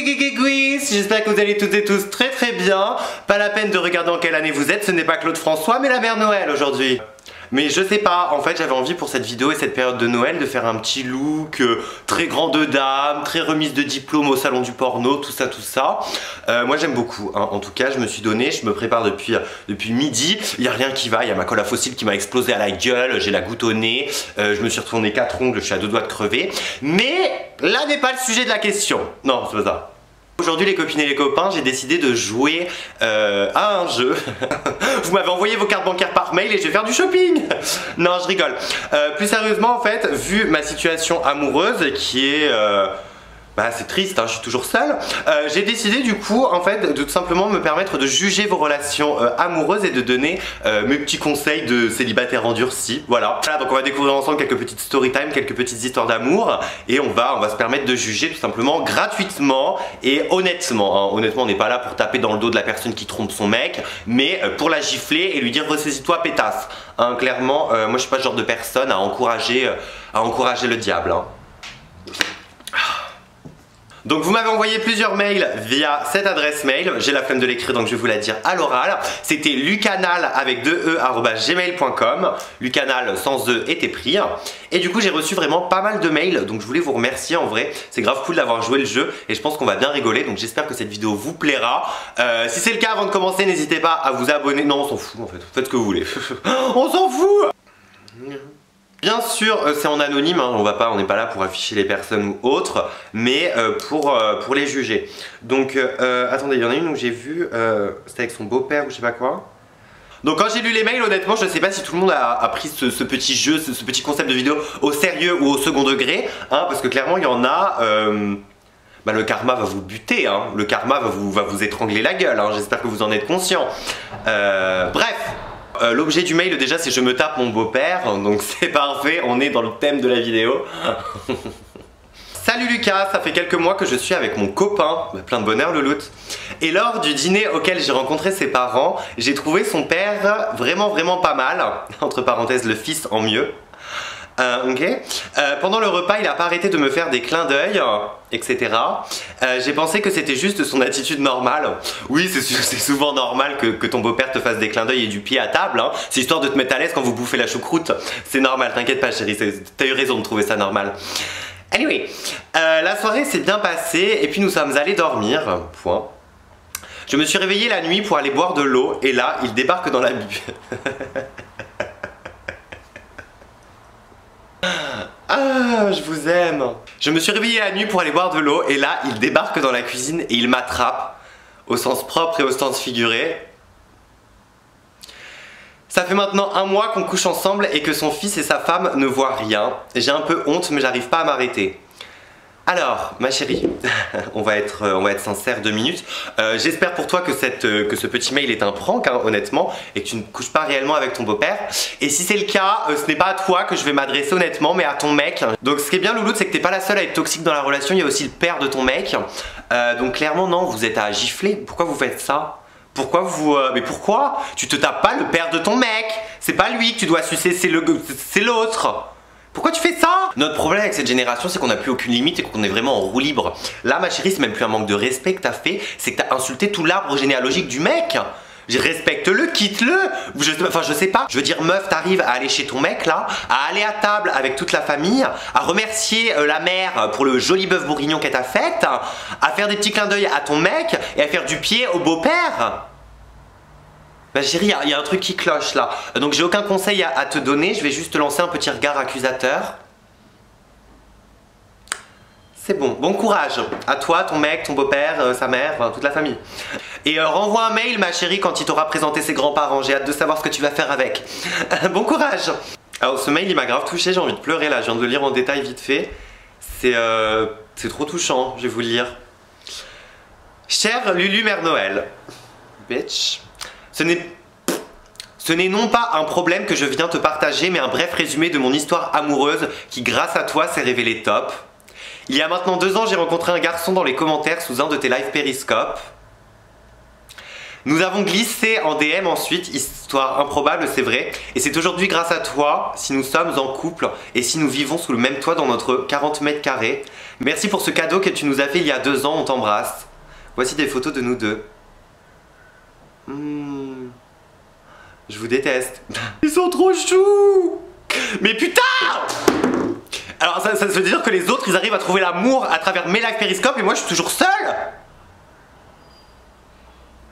J'espère que vous allez toutes et tous très très bien. Pas la peine de regarder en quelle année vous êtes, ce n'est pas Claude François mais la mère Noël aujourd'hui. Mais je sais pas, en fait j'avais envie pour cette vidéo et cette période de Noël de faire un petit look très grande dame, très remise de diplôme au salon du porno, tout ça. Moi j'aime beaucoup, hein. En tout cas je me suis donné, je me prépare depuis midi, il n'y a rien qui va, il y a ma colle à fossile qui m'a explosé à la gueule, j'ai la goutte au nez, je me suis retourné 4 ongles, je suis à 2 doigts de crever. Mais là n'est pas le sujet de la question, non c'est pas ça. Aujourd'hui les copines et les copains, j'ai décidé de jouer à un jeu. Vous m'avez envoyé vos cartes bancaires par mail et je vais faire du shopping. Non je rigole. Plus sérieusement en fait, vu ma situation amoureuse qui est... c'est triste, hein, je suis toujours seule. J'ai décidé du coup en fait de tout simplement me permettre de juger vos relations amoureuses et de donner mes petits conseils de célibataire endurci. Voilà, donc on va découvrir ensemble quelques petites story time, quelques petites histoires d'amour et on va se permettre de juger tout simplement gratuitement et honnêtement. Hein. Honnêtement on n'est pas là pour taper dans le dos de la personne qui trompe son mec, mais pour la gifler et lui dire ressaisis-toi pétasse. Hein, clairement, moi je suis pas ce genre de personne à encourager le diable. Hein. Donc vous m'avez envoyé plusieurs mails via cette adresse mail, j'ai la flemme de l'écrire donc je vais vous la dire à l'oral. C'était lucanal avec 2e@gmail.com, lucanal sans e était pris. Et du coup j'ai reçu vraiment pas mal de mails, donc je voulais vous remercier en vrai, c'est grave cool d'avoir joué le jeu et je pense qu'on va bien rigoler, donc j'espère que cette vidéo vous plaira. Si c'est le cas, avant de commencer, n'hésitez pas à vous abonner, non on s'en fout en fait, faites ce que vous voulez, on s'en fout. Bien sûr, c'est en anonyme, hein, on n'est pas là pour afficher les personnes ou autres, mais pour les juger. Donc, attendez, il y en a une où j'ai vu, c'était avec son beau-père ou je sais pas quoi. Donc quand j'ai lu les mails, honnêtement, je sais pas si tout le monde a pris ce petit jeu, ce petit concept de vidéo au sérieux ou au second degré, hein, parce que clairement il y en a... le karma va vous buter, hein, le karma va vous étrangler la gueule, hein, j'espère que vous en êtes conscient. Bref. L'objet du mail déjà c'est je me tape mon beau-père, donc c'est parfait, on est dans le thème de la vidéo. Salut Lucas, ça fait quelques mois que je suis avec mon copain, plein de bonheur louloute. Et lors du dîner auquel j'ai rencontré ses parents, j'ai trouvé son père vraiment pas mal, entre parenthèses le fils en mieux. Pendant le repas, il a pas arrêté de me faire des clins d'œil, etc. J'ai pensé que c'était juste son attitude normale. Oui, c'est souvent normal que ton beau-père te fasse des clins d'œil et du pied à table. Hein. C'est histoire de te mettre à l'aise quand vous bouffez la choucroute. C'est normal, t'inquiète pas chérie, t'as eu raison de trouver ça normal. Anyway, la soirée s'est bien passée et puis nous sommes allés dormir, point. Je me suis réveillée la nuit pour aller boire de l'eau et là, il débarque dans la... Ah, je vous aime. Je me suis réveillée la nuit pour aller boire de l'eau et là, il débarque dans la cuisine et il m'attrape, au sens propre et au sens figuré. Ça fait maintenant 1 mois qu'on couche ensemble et que son fils et sa femme ne voient rien. J'ai un peu honte mais j'arrive pas à m'arrêter. Alors, ma chérie, on va être sincère 2 minutes. J'espère pour toi que ce petit mail est un prank, hein, honnêtement, et que tu ne couches pas réellement avec ton beau-père. Et si c'est le cas, ce n'est pas à toi que je vais m'adresser honnêtement, mais à ton mec. Donc ce qui est bien louloute, c'est que t'es pas la seule à être toxique dans la relation, il y a aussi le père de ton mec. Donc clairement non, vous êtes à gifler. Pourquoi vous faites ça ? Pourquoi vous... mais pourquoi ? Tu te tapes pas le père de ton mec. C'est pas lui que tu dois sucer, c'est l'autre. Pourquoi tu fais ça? Notre problème avec cette génération, c'est qu'on n'a plus aucune limite et qu'on est vraiment en roue libre. Là, ma chérie, c'est même plus un manque de respect que t'as fait, c'est que t'as insulté tout l'arbre généalogique du mec. Respecte-le, quitte-le. Enfin, je sais pas. Je veux dire, meuf, t'arrives à aller chez ton mec là, à aller à table avec toute la famille, à remercier la mère pour le joli bœuf bourguignon qu'elle t'a fait, à faire des petits clins d'œil à ton mec et à faire du pied au beau-père. Bah chérie, il y a un truc qui cloche là. Donc j'ai aucun conseil à te donner, je vais juste te lancer un petit regard accusateur. C'est bon, bon courage à toi, ton mec, ton beau-père, sa mère, enfin, toute la famille. Et renvoie un mail ma chérie quand il t'aura présenté ses grands-parents, j'ai hâte de savoir ce que tu vas faire avec. Bon courage. Alors ce mail il m'a grave touché, j'ai envie de pleurer là, je viens de le lire en détail vite fait. C'est trop touchant, je vais vous le lire. Cher Lulu Mère Noël, bitch. Ce n'est non pas un problème que je viens te partager, mais un bref résumé de mon histoire amoureuse qui, grâce à toi, s'est révélée top. Il y a maintenant 2 ans, j'ai rencontré un garçon dans les commentaires sous un de tes lives Périscope. Nous avons glissé en DM ensuite, histoire improbable c'est vrai, et c'est aujourd'hui grâce à toi si nous sommes en couple et si nous vivons sous le même toit dans notre 40 mètres carrés. Merci pour ce cadeau que tu nous as fait il y a 2 ans, on t'embrasse. Voici des photos de nous deux. Je vous déteste. Ils sont trop choux. Mais putain! Alors ça veut dire que les autres ils arrivent à trouver l'amour à travers mes lives périscope et moi je suis toujours seule.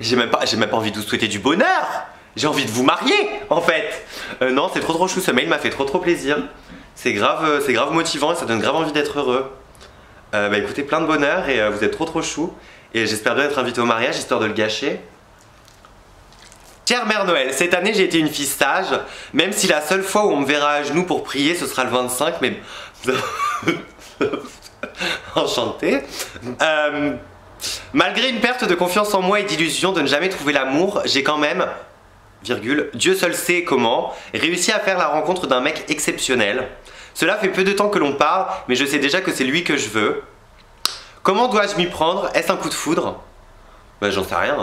J'ai même pas envie de vous souhaiter du bonheur. J'ai envie de vous marier en fait. Non, c'est trop chou, ce mail m'a fait trop plaisir. C'est grave motivant et ça donne grave envie d'être heureux. Bah écoutez, plein de bonheur et vous êtes trop chou. Et j'espère bien être invité au mariage histoire de le gâcher. Chère Mère Noël, cette année j'ai été une fille sage, même si la seule fois où on me verra à genoux pour prier ce sera le 25, mais... Enchanté. Malgré une perte de confiance en moi et d'illusion de ne jamais trouver l'amour, j'ai quand même, virgule, Dieu seul sait comment, réussi à faire la rencontre d'un mec exceptionnel. Cela fait peu de temps que l'on parle, mais je sais déjà que c'est lui que je veux. Comment dois-je m'y prendre? Est-ce un coup de foudre? Bah j'en sais rien,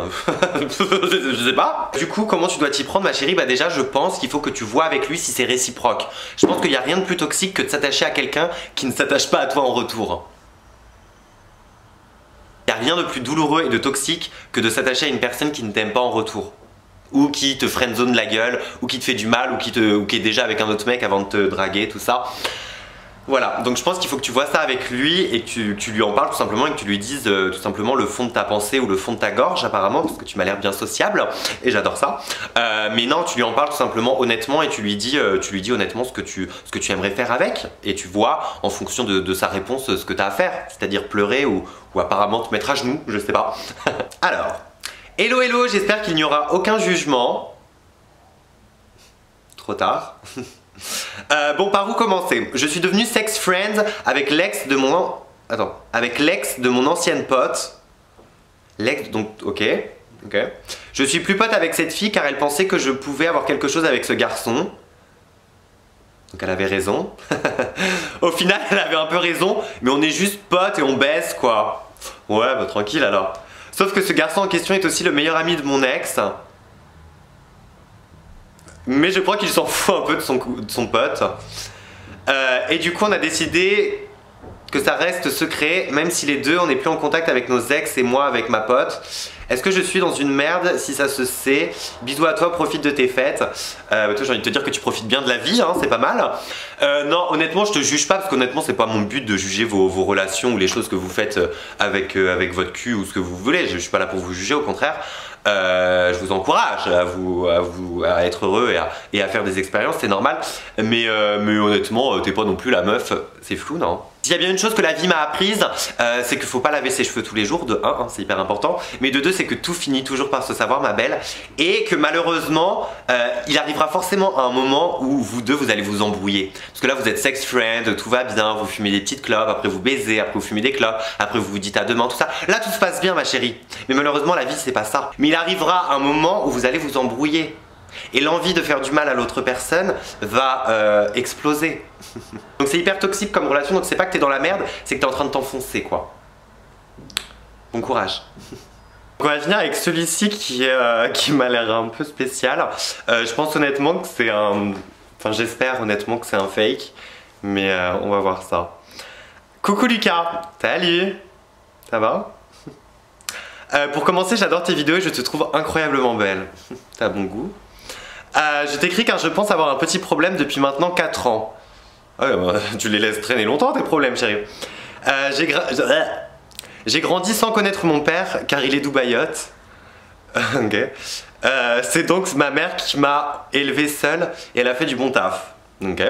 je sais pas. Du coup, comment tu dois t'y prendre ma chérie? Bah déjà je pense qu'il faut que tu vois avec lui si c'est réciproque. Je pense qu'il n'y a rien de plus toxique que de s'attacher à quelqu'un qui ne s'attache pas à toi en retour. Il n'y a rien de plus douloureux et de toxique que de s'attacher à une personne qui ne t'aime pas en retour. Ou qui te friendzone la gueule, ou qui te fait du mal, ou qui est déjà avec un autre mec avant de te draguer, tout ça. Voilà, donc je pense qu'il faut que tu vois ça avec lui et que tu lui en parles tout simplement et que tu lui dises tout simplement le fond de ta pensée ou le fond de ta gorge apparemment, parce que tu m'as l'air bien sociable et j'adore ça. Mais non, tu lui en parles tout simplement honnêtement et tu lui dis honnêtement ce que tu aimerais faire avec et tu vois en fonction de sa réponse ce que tu as à faire, c'est-à-dire pleurer ou apparemment te mettre à genoux, je sais pas. Alors, hello, j'espère qu'il n'y aura aucun jugement. Trop tard. Bon, par où commencer? Je suis devenu sex friend avec l'ex de mon... avec l'ex de mon ancienne pote. L'ex, donc, ok. Je suis plus pote avec cette fille car elle pensait que je pouvais avoir quelque chose avec ce garçon. Donc elle avait raison. Au final, elle avait un peu raison, mais on est juste potes et on baisse, quoi. Ouais, bah tranquille alors. Sauf que ce garçon en question est aussi le meilleur ami de mon ex. Mais je crois qu'il s'en fout un peu de son pote. Et du coup on a décidé que ça reste secret, même si les deux on n'est plus en contact avec nos ex et moi avec ma pote. Est-ce que je suis dans une merde si ça se sait? Bisous à toi, profite de tes fêtes. Toi j'ai envie de te dire que tu profites bien de la vie, hein, c'est pas mal. Non, honnêtement je te juge pas parce qu'honnêtement c'est pas mon but de juger vos relations ou les choses que vous faites avec votre cul ou ce que vous voulez. Je suis pas là pour vous juger, au contraire. Je vous encourage à être heureux et à faire des expériences, c'est normal. Mais honnêtement, t'es pas non plus la meuf, c'est flou, non? S'il y a bien une chose que la vie m'a apprise, c'est qu'il faut pas laver ses cheveux tous les jours, de 1, c'est hyper important, mais de 2, c'est que tout finit toujours par se savoir, ma belle, et que malheureusement, il arrivera forcément un moment où vous deux, vous allez vous embrouiller. Parce que là, vous êtes sex friend, tout va bien, vous fumez des petites clopes, après vous baisez, après vous fumez des clopes, après vous vous dites à demain, tout ça. Là, tout se passe bien, ma chérie. Mais malheureusement, la vie, c'est pas ça. Mais il arrivera un moment où vous allez vous embrouiller. Et l'envie de faire du mal à l'autre personne va exploser. Donc c'est hyper toxique comme relation, donc c'est pas que t'es dans la merde, c'est que t'es en train de t'enfoncer, quoi. Bon courage. Donc on va finir avec celui-ci qui m'a l'air un peu spécial. Je pense honnêtement que c'est un... Enfin j'espère honnêtement que c'est un fake, mais on va voir ça. Coucou Lucas, salut. Ça va? Pour commencer, j'adore tes vidéos et je te trouve incroyablement belle. T'as bon goût. Je t'écris car je pense avoir un petit problème depuis maintenant 4 ans. Ouais, bah, tu les laisses traîner longtemps tes problèmes, chérie. J'ai grandi sans connaître mon père car il est dubaïote. Ok. C'est donc ma mère qui m'a élevé seule et elle a fait du bon taf. Ok.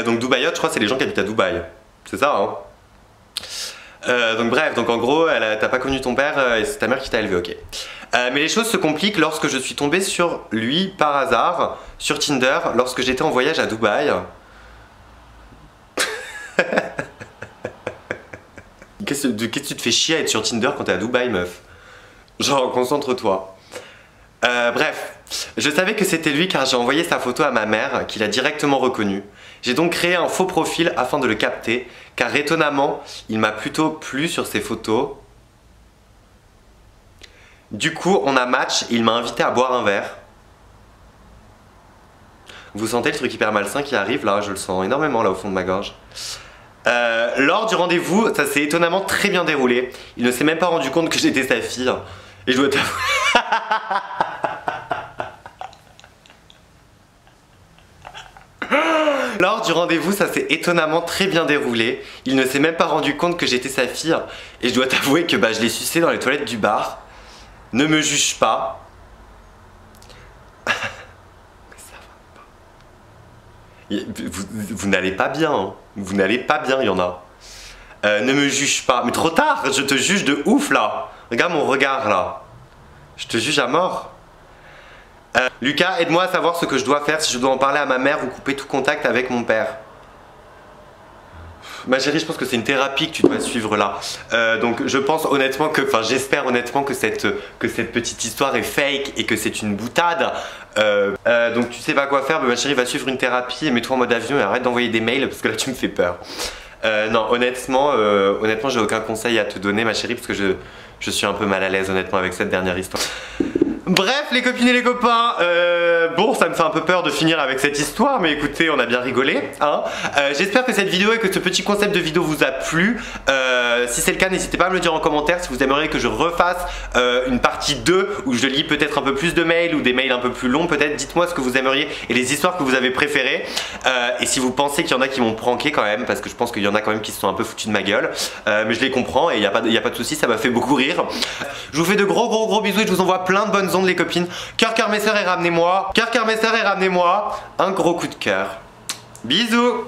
Donc dubaïote, je crois, c'est les gens qui habitent à Dubaï. C'est ça, hein? Donc bref, donc en gros, t'as pas connu ton père et c'est ta mère qui t'a élevé, ok. Mais les choses se compliquent lorsque je suis tombée sur lui par hasard, sur Tinder, lorsque j'étais en voyage à Dubaï. Qu'est-ce que tu te fais chier à être sur Tinder quand t'es à Dubaï, meuf? Genre, concentre-toi. Bref, je savais que c'était lui car j'ai envoyé sa photo à ma mère, qui l'a directement reconnu. J'ai donc créé un faux profil afin de le capter, car étonnamment, il m'a plutôt plu sur ses photos. Du coup, on a match et il m'a invité à boire un verre. Vous sentez le truc hyper malsain qui arrive là, je le sens énormément là au fond de ma gorge. Lors du rendez-vous, ça s'est étonnamment très bien déroulé. Il ne s'est même pas rendu compte que j'étais sa fille. Et je dois t'avouer... Lors du rendez-vous, ça s'est étonnamment très bien déroulé. Il ne s'est même pas rendu compte que j'étais sa fille. Et je dois t'avouer que je l'ai sucé dans les toilettes du bar. Ne me juge pas. Vous n'allez pas bien, hein. Vous n'allez pas bien, il y en a. Ne me juge pas. Mais trop tard, je te juge de ouf là. Regarde mon regard là. Je te juge à mort. Lucas, aide-moi à savoir ce que je dois faire, si je dois en parler à ma mère ou couper tout contact avec mon père. Ma chérie, je pense que c'est une thérapie que tu dois suivre là. Donc je pense honnêtement que, enfin j'espère honnêtement que cette petite histoire est fake et que c'est une boutade. Donc tu sais pas quoi faire, mais ma chérie va suivre une thérapie et mets-toi en mode avion et arrête d'envoyer des mails parce que là tu me fais peur. Non, honnêtement j'ai aucun conseil à te donner ma chérie parce que je suis un peu mal à l'aise honnêtement avec cette dernière histoire. Bref les copines et les copains, bon ça me fait un peu peur de finir avec cette histoire mais écoutez on a bien rigolé hein. J'espère que cette vidéo et que ce petit concept de vidéo vous a plu. Si c'est le cas n'hésitez pas à me le dire en commentaire si vous aimeriez que je refasse une partie 2 où je lis peut-être un peu plus de mails ou des mails un peu plus longs peut-être. Dites-moi ce que vous aimeriez et les histoires que vous avez préférées et si vous pensez qu'il y en a qui m'ont pranké quand même parce que je pense qu'il y en a quand même qui se sont un peu foutus de ma gueule mais je les comprends et il n'y a pas de souci, ça m'a fait beaucoup rire. Je vous fais de gros bisous et je vous envoie plein de bonnes ondes les copines. Cœur mes sœurs et ramenez-moi. Cœur mes sœurs et ramenez-moi un gros coup de cœur. Bisous.